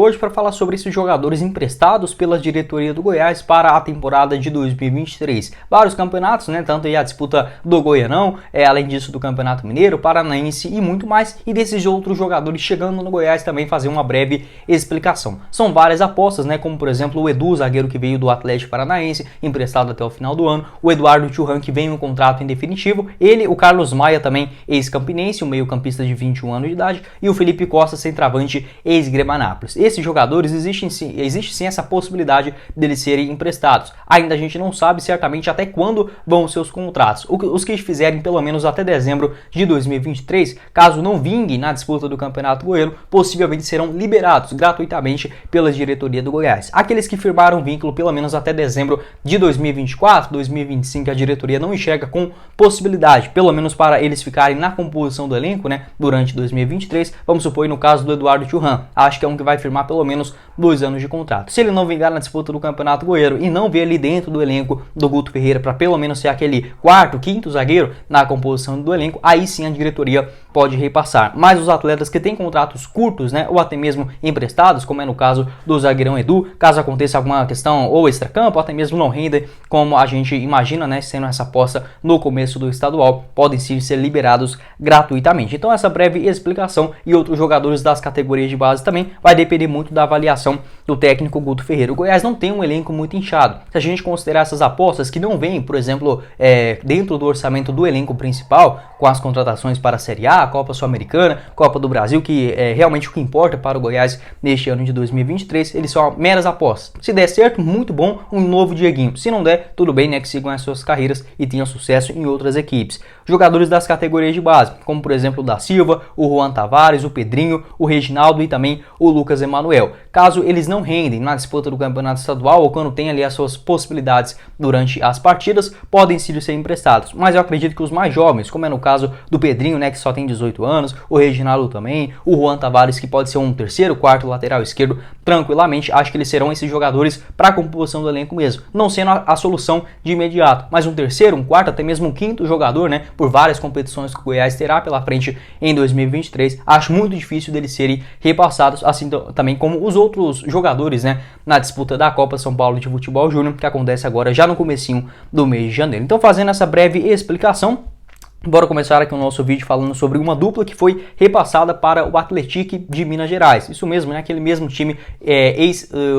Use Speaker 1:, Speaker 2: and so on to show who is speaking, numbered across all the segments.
Speaker 1: Hoje para falar sobre esses jogadores emprestados pela diretoria do Goiás para a temporada de 2023. Vários campeonatos, né? Tanto aí a disputa do Goianão, além disso do Campeonato Mineiro, Paranaense e muito mais. E desses outros jogadores chegando no Goiás também fazer uma breve explicação. São várias apostas, né? Como por exemplo o Edu, zagueiro que veio do Atlético Paranaense, emprestado até o final do ano. O Eduardo Churran, que vem um contrato em definitivo. Ele, o Carlos Maia também, ex-campinense, um meio-campista de 21 anos de idade. E o Felipe Costa, centroavante, ex-Grêmio Anápolis. Esses jogadores, existe sim essa possibilidade deles serem emprestados. Ainda a gente não sabe certamente até quando vão ser os contratos. Os que fizerem pelo menos até dezembro de 2023, caso não vinguem na disputa do Campeonato Goiano, possivelmente serão liberados gratuitamente pela diretoria do Goiás. Aqueles que firmaram vínculo pelo menos até dezembro de 2024, 2025, a diretoria não enxerga com possibilidade, pelo menos para eles ficarem na composição do elenco, né, durante 2023. Vamos supor no caso do Eduardo Churran, acho que é um que vai firmar pelo menos 2 anos de contrato. Se ele não vingar na disputa do Campeonato Goiano e não ver ali dentro do elenco do Guto Ferreira para pelo menos ser aquele quarto, quinto zagueiro na composição do elenco, aí sim a diretoria pode repassar. Mas os atletas que têm contratos curtos, né, ou até mesmo emprestados, como é no caso do zagueirão Edu, caso aconteça alguma questão ou extracampo, ou até mesmo não renda, como a gente imagina, né, sendo essa aposta no começo do estadual, podem sim ser liberados gratuitamente. Então essa breve explicação e outros jogadores das categorias de base também vai depender muito da avaliação do técnico Guto Ferreira. O Goiás não tem um elenco muito inchado. Se a gente considerar essas apostas que não vêm, por exemplo, dentro do orçamento do elenco principal, com as contratações para a Série A, Copa Sul-Americana, Copa do Brasil, que é realmente o que importa para o Goiás neste ano de 2023, eles são meras apostas. Se der certo, muito bom, um novo Dieguinho. Se não der, tudo bem, né, que sigam as suas carreiras e tenham sucesso em outras equipes. Jogadores das categorias de base, como por exemplo o da Silva, o Juan Tavares, o Pedrinho, o Reginaldo e também o Lucas Emanuel. Caso eles não rendem na disputa do campeonato estadual ou quando tem ali as suas possibilidades durante as partidas, podem sim ser emprestados. Mas eu acredito que os mais jovens, como é no caso do Pedrinho, né, que só tem 18 anos, o Reginaldo também, o Juan Tavares, que pode ser um terceiro, quarto lateral esquerdo, tranquilamente, acho que eles serão esses jogadores para a composição do elenco mesmo. Não sendo a solução de imediato, mas um terceiro, um quarto, até mesmo um quinto jogador, né, por várias competições que o Goiás terá pela frente em 2023, acho muito difícil deles serem repassados, assim também como os outros jogadores, né, na disputa da Copa São Paulo de Futebol Júnior, que acontece agora já no comecinho do mês de janeiro. Então, fazendo essa breve explicação, bora começar aqui o nosso vídeo falando sobre uma dupla que foi repassada para o Atlético de Minas Gerais. Isso mesmo, né? Aquele mesmo time,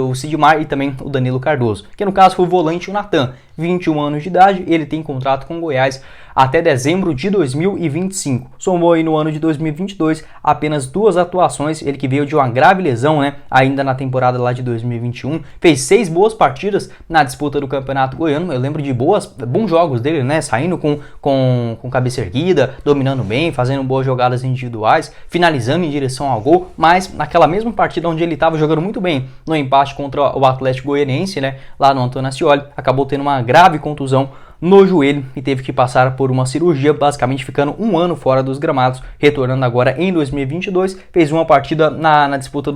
Speaker 1: o Sidmar e também o Danilo Cardoso. Que no caso foi o volante o Natan, 21 anos de idade, ele tem contrato com o Goiás até dezembro de 2025. Somou aí no ano de 2022 apenas 2 atuações, ele que veio de uma grave lesão, né, ainda na temporada lá de 2021, fez 6 boas partidas na disputa do Campeonato Goiano. Eu lembro de bons jogos dele, né, saindo com cabeça erguida, dominando bem, fazendo boas jogadas individuais, finalizando em direção ao gol, mas naquela mesma partida onde ele estava jogando muito bem, no empate contra o Atlético Goianiense, né, lá no Antônio Ascioli, acabou tendo uma grave contusão no joelho e teve que passar por uma cirurgia, basicamente ficando um ano fora dos gramados, retornando agora em 2022, fez uma partida na disputa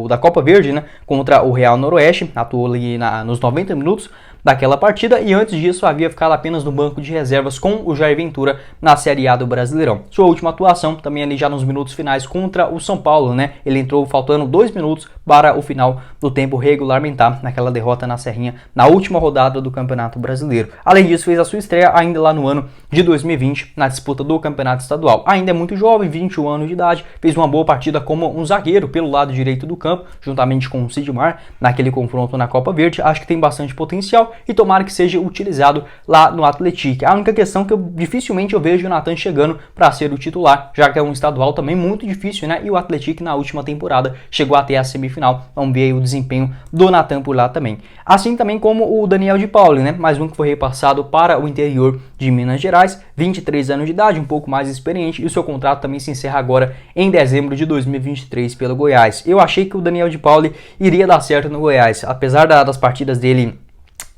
Speaker 1: da Copa Verde, né, contra o Real Noroeste, atuou ali nos 90 minutos daquela partida e antes disso havia ficado apenas no banco de reservas com o Jair Ventura na Série A do Brasileirão. Sua última atuação também ali já nos minutos finais contra o São Paulo, né? Ele entrou faltando 2 minutos para o final do tempo regulamentar naquela derrota na Serrinha na última rodada do Campeonato Brasileiro. Além disso, fez a sua estreia ainda lá no ano de 2020 na disputa do Campeonato Estadual. Ainda é muito jovem, 21 anos de idade, fez uma boa partida como um zagueiro pelo lado direito do campo, juntamente com o Sidmar naquele confronto na Copa Verde. Acho que tem bastante potencial e tomara que seja utilizado lá no Atlético. A única questão que dificilmente eu vejo o Natan chegando para ser o titular, já que é um estadual também muito difícil, né? E o Atlético na última temporada chegou até a semifinal. Vamos ver aí o desempenho do Natan por lá também. Assim também como o Daniel de Pauli, né? Mais um que foi repassado para o interior de Minas Gerais, 23 anos de idade, um pouco mais experiente, e o seu contrato também se encerra agora em dezembro de 2023 pelo Goiás. Eu achei que o Daniel de Pauli iria dar certo no Goiás, apesar das partidas dele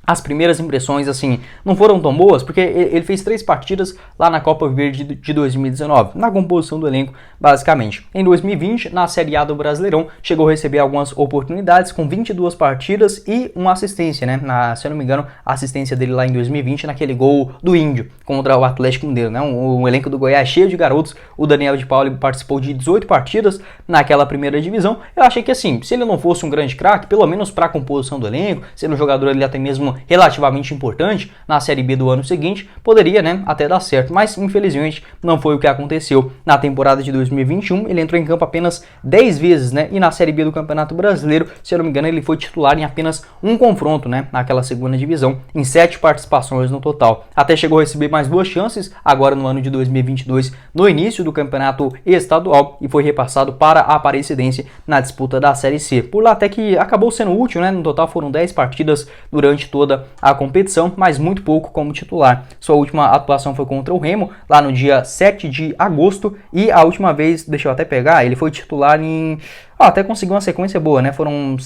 Speaker 1: As primeiras impressões, assim, não foram tão boas, porque ele fez 3 partidas lá na Copa Verde de 2019, na composição do elenco, basicamente. Em 2020, na Série A do Brasileirão, chegou a receber algumas oportunidades, com 22 partidas e uma assistência, né? Se eu não me engano, a assistência dele lá em 2020, naquele gol do Índio, contra o Atlético Mineiro, né? O elenco do Goiás cheio de garotos, o Daniel de Paula participou de 18 partidas naquela primeira divisão. Eu achei que, assim, se ele não fosse um grande craque, pelo menos para a composição do elenco, sendo um jogador ali até mesmo relativamente importante na Série B do ano seguinte, poderia, né, até dar certo, mas infelizmente não foi o que aconteceu. Na temporada de 2021, ele entrou em campo apenas 10 vezes, né, e na Série B do Campeonato Brasileiro, se eu não me engano, ele foi titular em apenas um confronto, né, naquela segunda divisão, em 7 participações no total. Até chegou a receber mais 2 chances, agora no ano de 2022, no início do campeonato estadual, e foi repassado para a Aparecidense na disputa da Série C. Por lá até que acabou sendo útil, né, no total foram 10 partidas durante toda a competição, mas muito pouco como titular. Sua última atuação foi contra o Remo, lá no dia 7 de agosto, e a última vez, deixa eu até pegar, ele foi titular em... até conseguiu uma sequência boa, né? Foram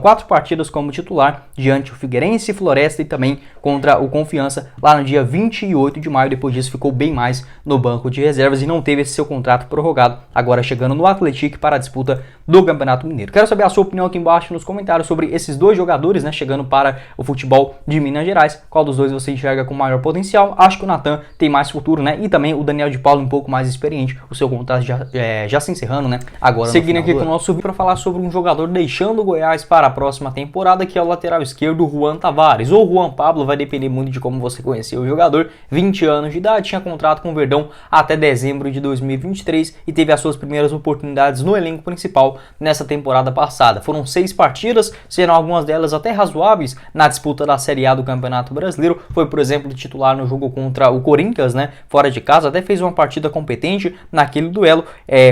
Speaker 1: 4 partidas como titular, diante do Figueirense, Floresta e também contra o Confiança, lá no dia 28 de maio. Depois disso ficou bem mais no banco de reservas e não teve esse seu contrato prorrogado, agora chegando no Atlético para a disputa do Campeonato Mineiro. Quero saber a sua opinião aqui embaixo nos comentários sobre esses 2 jogadores, né, chegando para o futebol de Minas Gerais. Qual dos 2 você enxerga com maior potencial? Acho que o Natan tem mais futuro, né, e também o Daniel de Paula um pouco mais experiente, o seu contrato já se encerrando, né, agora. Seguindo aqui com o nosso vídeo para falar sobre um jogador deixando o Goiás para a próxima temporada, que é o lateral esquerdo Juan Tavares, ou Juan Pablo, vai depender muito de como você conheceu o jogador. 20 anos de idade, tinha contrato com o Verdão até dezembro de 2023 e teve as suas primeiras oportunidades no elenco principal nessa temporada passada. Foram 6 partidas, sendo algumas delas até razoáveis na disputa da Série A do Campeonato Brasileiro. Foi, por exemplo, titular no jogo contra o Corinthians, né, fora de casa, até fez uma partida competente naquele duelo.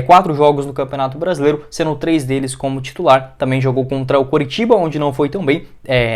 Speaker 1: 4 jogos no Campeonato Brasileiro, sendo 3 deles como titular. Também jogou contra o Coritiba, onde não foi tão bem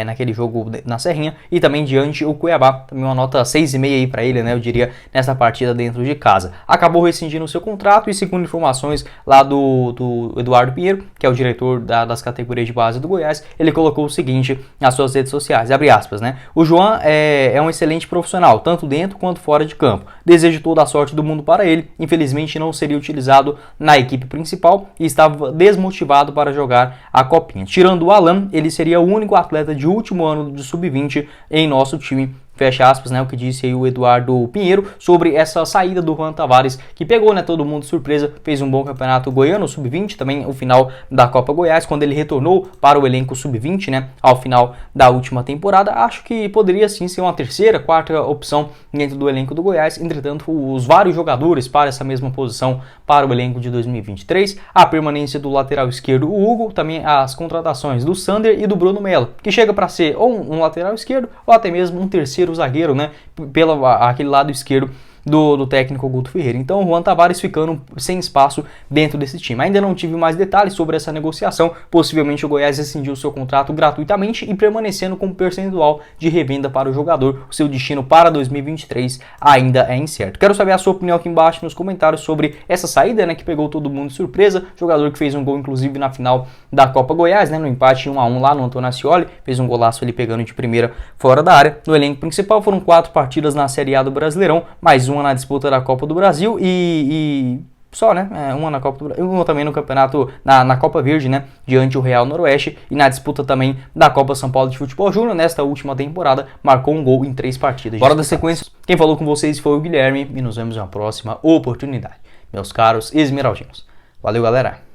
Speaker 1: naquele jogo na Serrinha, e também diante o Cuiabá, também uma nota 6,5 aí para ele, né, eu diria, nessa partida dentro de casa. Acabou rescindindo o seu contrato e, segundo informações lá do Eduardo Pinheiro, que é o diretor das categorias de base do Goiás, ele colocou o seguinte nas suas redes sociais, abre aspas, né: o João é um excelente profissional, tanto dentro quanto fora de campo. Desejo toda a sorte do mundo para ele. Infelizmente não seria utilizado na equipe principal e estava desmotivado para jogar a Copinha. Tirando o Alan, ele seria o único atleta de último ano de sub-20 em nosso time. Fecha aspas, né, o que disse aí o Eduardo Pinheiro sobre essa saída do Juan Tavares, que pegou, né, todo mundo de surpresa, fez um bom campeonato goiano, sub-20, também o final da Copa Goiás, quando ele retornou para o elenco sub-20, né, ao final da última temporada. Acho que poderia sim ser uma terceira, quarta opção dentro do elenco do Goiás. Entretanto, os vários jogadores para essa mesma posição para o elenco de 2023, a permanência do lateral esquerdo, o Hugo, também as contratações do Sander e do Bruno Melo, que chega para ser ou um lateral esquerdo ou até mesmo um terceiro zagueiro, né, aquele lado esquerdo do técnico Guto Ferreira. Então o Juan Tavares ficando sem espaço dentro desse time. Ainda não tive mais detalhes sobre essa negociação. Possivelmente o Goiás rescindiu seu contrato gratuitamente e permanecendo com percentual de revenda para o jogador. O seu destino para 2023 ainda é incerto. Quero saber a sua opinião aqui embaixo nos comentários sobre essa saída, né, que pegou todo mundo de surpresa. Jogador que fez um gol inclusive na final da Copa Goiás, né, no empate 1-1 lá no Antônio Ascioli, fez um golaço ali pegando de primeira fora da área. No elenco principal foram 4 partidas na Série A do Brasileirão, mais uma na disputa da Copa do Brasil e só, né? Uma na Copa do Brasil, uma também no campeonato, na Copa Verde, né? Diante o Real Noroeste, e na disputa também da Copa São Paulo de Futebol Júnior, nesta última temporada, marcou um gol em 3 partidas. Bora da sequência. Quem falou com vocês foi o Guilherme e nos vemos na próxima oportunidade. Meus caros esmeraldinos. Valeu, galera!